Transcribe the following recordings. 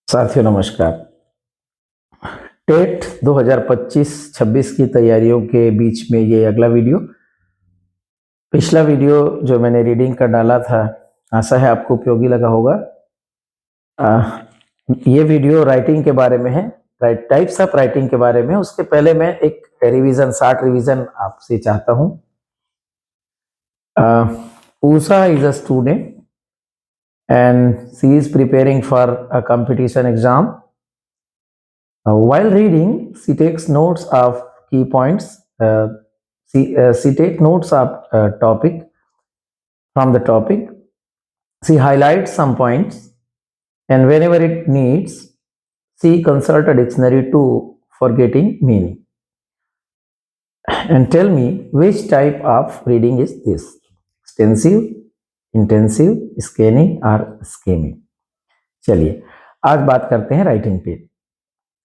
साथियों नमस्कार। टेट 2025-26 की तैयारियों के बीच में ये अगला वीडियो। पिछला वीडियो जो मैंने रीडिंग का डाला था, आशा है आपको उपयोगी लगा होगा। ये वीडियो राइटिंग के बारे में है, टाइप्स ऑफ राइटिंग के बारे में। उसके पहले मैं एक रिवीजन, शॉर्ट रिवीजन आपसे चाहता हूँ। Usha is a student and she is preparing for a competition exam. While reading, she takes notes of key points. She takes notes of topic from the topic. She highlights some points, and whenever it needs, she consult a dictionary to for getting meaning. And tell me which type of reading is this: extensive, intensive, scanning, or skimming. चलिए आज बात करते हैं writing पे।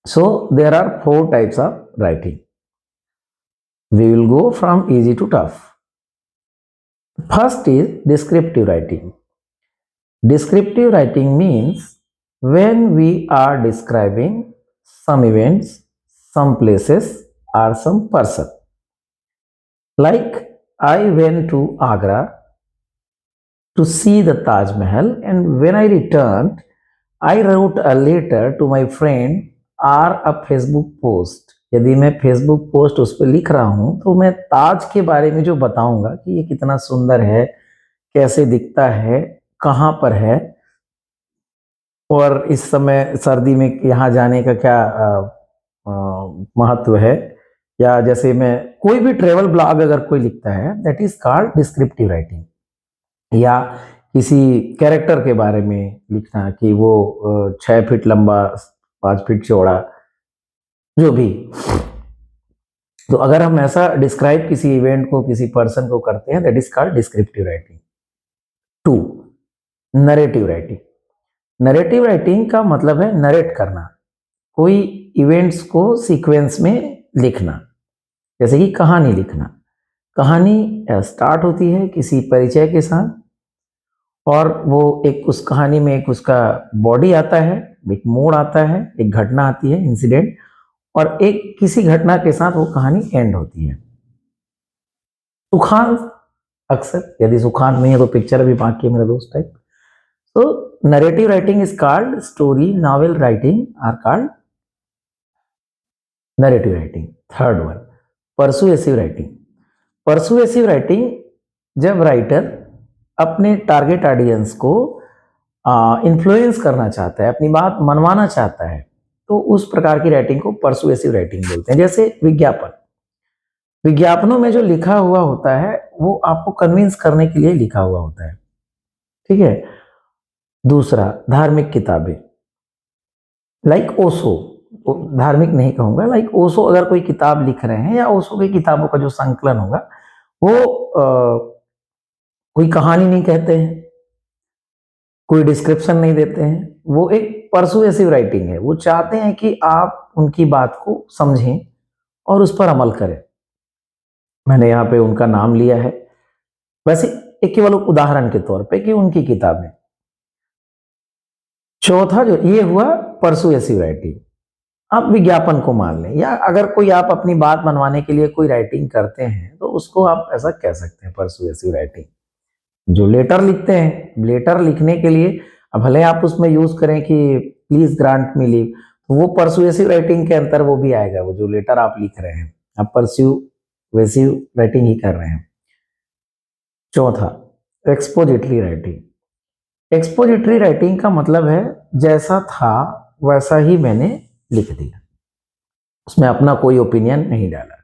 So there are 4 types of writing. We will go from easy to tough. First is descriptive writing. Descriptive writing means when we are describing some events, some places, or some person. Like I went to Agra to see the Taj Mahal, and when I returned, I wrote a letter to my friend or a Facebook post. यदि मैं Facebook post उस पर लिख रहा हूं तो मैं ताज के बारे में जो बताऊंगा कि ये कितना सुंदर है, कैसे दिखता है, कहाँ पर है, और इस समय सर्दी में यहाँ जाने का क्या महत्व है, या जैसे मैं कोई भी ट्रेवल ब्लॉग अगर कोई लिखता है, that is called descriptive writing. या किसी कैरेक्टर के बारे में लिखना कि वो 6 फीट लंबा, 5 फीट चौड़ा, जो भी। तो अगर हम ऐसा डिस्क्राइब किसी इवेंट को, किसी पर्सन को करते हैं, that is called descriptive writing. 2, narrative writing. Narrative writing का मतलब है नरेट करना, कोई इवेंट्स को सीक्वेंस में लिखना, जैसे कि कहानी लिखना। कहानी स्टार्ट होती है किसी परिचय के साथ, और वो एक उस कहानी में एक उसका बॉडी आता है, एक मोड़ आता है, एक घटना आती है, इंसिडेंट, और एक किसी घटना के साथ वो कहानी एंड होती है। सुखांत, अक्सर यदि सुखांत नहीं है तो पिक्चर भी बाकी है मेरा दोस्त type. So narrative writing is called story, novel writing are called narrative writing. Third one, persuasive writing. Persuasive writing जब राइटर अपने टारगेट ऑडियंस को इन्फ्लुएंस करना चाहता है, अपनी बात मनवाना चाहता है, तो उस प्रकार की राइटिंग को परसुएसिव राइटिंग बोलते हैं। जैसे विज्ञापन, विज्ञापनों में जो लिखा हुआ होता है वो आपको कन्विंस करने के लिए लिखा हुआ होता है, ठीक है। दूसरा, धार्मिक किताबें, लाइक ओशो, धार्मिक नहीं कहूंगा, लाइक ओशो अगर कोई किताब लिख रहे हैं, या ओशो की किताबों का जो संकलन होगा वो कोई कहानी नहीं कहते हैं, कोई डिस्क्रिप्शन नहीं देते हैं, वो एक परसुएसिव राइटिंग है। वो चाहते हैं कि आप उनकी बात को समझें और उस पर अमल करें। मैंने यहाँ पे उनका नाम लिया है, वैसे एक केवल उदाहरण के तौर पे कि उनकी किताबें। चौथा जो ये हुआ परसुएसिव राइटिंग। आप विज्ञापन को मान लें, या अगर कोई आप अपनी बात मनवाने के लिए कोई राइटिंग करते हैं तो उसको आप ऐसा कह सकते हैं, परसुएसिव राइटिंग। जो लेटर लिखते हैं, लेटर लिखने के लिए अब भले आप उसमें यूज करें कि प्लीज ग्रांट मी लीव, तो वो परसुएसिव राइटिंग के अंतर वो भी आएगा। वो जो लेटर आप लिख रहे हैं, आप परसुएसिव राइटिंग ही कर रहे हैं। चौथा, एक्सपोजिटरी राइटिंग। एक्सपोजिटरी राइटिंग का मतलब है जैसा था वैसा ही मैंने लिख दिया, उसमें अपना कोई ओपिनियन नहीं डाला।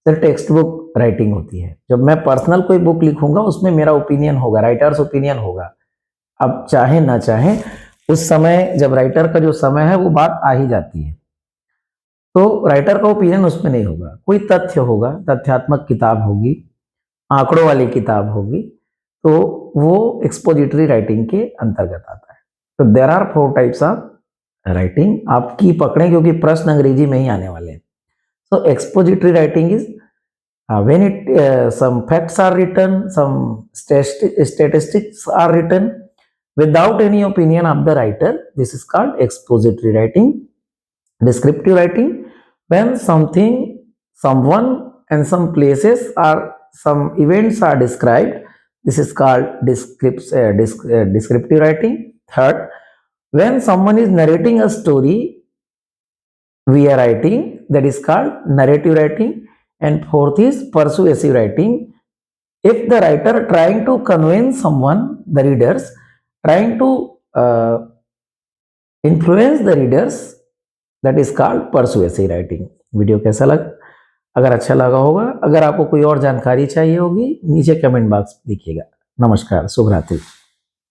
सर टेक्स्ट बुक राइटिंग होती है, जब मैं पर्सनल कोई बुक लिखूंगा उसमें मेरा ओपिनियन होगा, राइटर्स ओपिनियन होगा। अब चाहे ना चाहे उस समय, जब राइटर का जो समय है, वो बात आ ही जाती है, तो राइटर का ओपिनियन उसमें नहीं होगा। कोई तथ्य होगा, तथ्यात्मक किताब होगी, आंकड़ों वाली किताब होगी, तो वो एक्सपोजिटरी राइटिंग के अंतर्गत आता है। तो there are 4 types of writing. आप की पकड़ें क्योंकि प्रश्न अंग्रेजी में ही आने वाले हैं। So expository writing is when some facts are written, some statistics are written, without any opinion of the writer. This is called expository writing. Descriptive writing, when something, someone, and some places or some events are described, this is called descriptive writing. Third, when someone is narrating a story via writing, that is called narrative writing. And fourth is persuasive writing, if the writer trying to convince someone, the readers, trying to influence the readers, that is called persuasive writing. Video कैसा लगा? अगर अच्छा लगा होगा, अगर आपको कोई और जानकारी चाहिए होगी, नीचे कमेंट बॉक्स में लिखिएगा। नमस्कार, शुभ रात्रि।